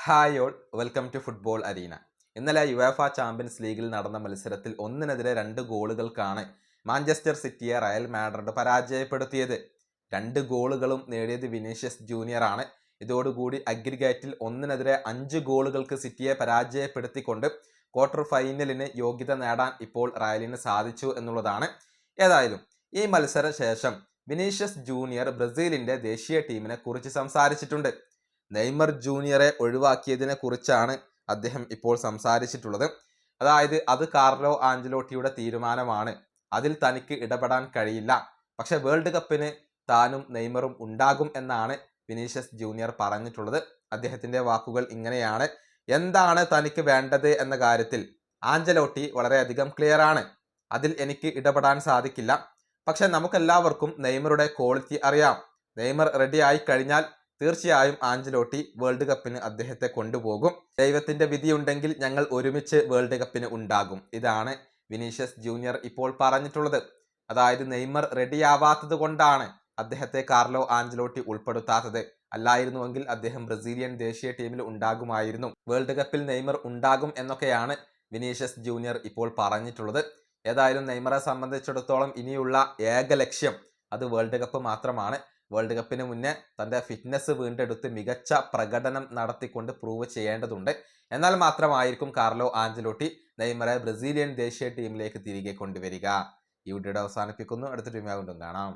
Hi all, welcome to football arena. ഇന്നലെ UEFA champions ലീഗിൽ നടന്ന മത്സരത്തിൽ ഒന്നിനെതിരെ 2 ഗോളുകൾക്കാണ് മാഞ്ചസ്റ്റർ സിറ്റിയെ റയൽ മാഡ്രിഡ് പരാജയപ്പെടുത്തിയത്. 2 ഗോളുകളും നേടിയത് വിനീഷ്യസ് ജൂനിയർ ആണ്. ഇതോടുകൂടി അഗ്രിഗേറ്റിൽ 1-5 ഗോളുകൾക്ക് സിറ്റിയെ പരാജയപ്പെടുത്തിക്കൊണ്ട് ക്വാർട്ടർ ഫൈനലിന് യോഗ്യത നേടാൻ ഇപ്പോൾ റയലിന് സാധിച്ചു എന്നുള്ളതാണ്. ഏതായാലും ഈ മത്സര ശേഷം വിനീഷ്യസ് ജൂനിയർ ബ്രസീലിന്റെ ദേശീയ ടീമിനെ കുറിച്ച് സംസാരിച്ചിട്ടുണ്ട്. നെയ്മർ ജൂനിയറെ ഒഴിവാക്കിയതിനെ കുറിച്ചാണ് അദ്ദേഹം ഇപ്പോൾ സംസാരിച്ചിട്ടുള്ളത്. അതായത് അത് കാർലോ ആഞ്ചലോട്ടിയുടെ തീരുമാനമാണ്, അതിൽ തനിക്ക് ഇടപെടാൻ കഴിയില്ല. പക്ഷെ വേൾഡ് കപ്പിന് താനും നെയ്മറും ഉണ്ടാകും എന്നാണ് വിനീഷ്യസ് ജൂനിയർ പറഞ്ഞിട്ടുള്ളത്. അദ്ദേഹത്തിന്റെ വാക്കുകൾ ഇങ്ങനെയാണ്: എന്താണ് തനിക്ക് വേണ്ടത് എന്ന കാര്യത്തിൽ ആഞ്ചലോട്ടി വളരെയധികം ക്ലിയർ ആണ്. അതിൽ എനിക്ക് ഇടപെടാൻ സാധിക്കില്ല. പക്ഷെ നമുക്കെല്ലാവർക്കും നെയ്മറുടെ ക്വാളിറ്റി അറിയാം. നെയ്മർ റെഡി ആയി കഴിഞ്ഞാൽ തീർച്ചയായും ആഞ്ചലോട്ടി വേൾഡ് കപ്പിന് അദ്ദേഹത്തെ കൊണ്ടുപോകും. ദൈവത്തിന്റെ വിധിയുണ്ടെങ്കിൽ ഞങ്ങൾ ഒരുമിച്ച് വേൾഡ് കപ്പിന് ഉണ്ടാകും. ഇതാണ് വിനീഷ്യസ് ജൂനിയർ ഇപ്പോൾ പറഞ്ഞിട്ടുള്ളത്. അതായത് നെയ്മർ റെഡിയാവാത്തത് കൊണ്ടാണ് അദ്ദേഹത്തെ കാർലോ ആഞ്ചലോട്ടി ഉൾപ്പെടുത്താത്തത്. അല്ലായിരുന്നുവെങ്കിൽ അദ്ദേഹം ബ്രസീലിയൻ ദേശീയ ടീമിൽ ഉണ്ടാകുമായിരുന്നു. വേൾഡ് കപ്പിൽ നെയ്മർ ഉണ്ടാകും എന്നൊക്കെയാണ് വിനീഷ്യസ് ജൂനിയർ ഇപ്പോൾ പറഞ്ഞിട്ടുള്ളത്. ഏതായാലും നെയ്മറെ സംബന്ധിച്ചിടത്തോളം ഇനിയുള്ള ഏക ലക്ഷ്യം അത് വേൾഡ് കപ്പ് മാത്രമാണ്. വേൾഡ് കപ്പിന് മുന്നേ തൻ്റെ ഫിറ്റ്നസ് വീണ്ടെടുത്ത് മികച്ച പ്രകടനം നടത്തിക്കൊണ്ട് പ്രൂവ് ചെയ്യേണ്ടതുണ്ട്. എന്നാൽ മാത്രമായിരിക്കും കാർലോ ആഞ്ചലോട്ടി നെയ്മറെ ബ്രസീലിയൻ ദേശീയ ടീമിലേക്ക് തിരികെ കൊണ്ടുവരിക. ഈ വീഡിയോ അവസാനിപ്പിക്കുന്നു. അടുത്ത ടീം കൊണ്ടും കാണാം.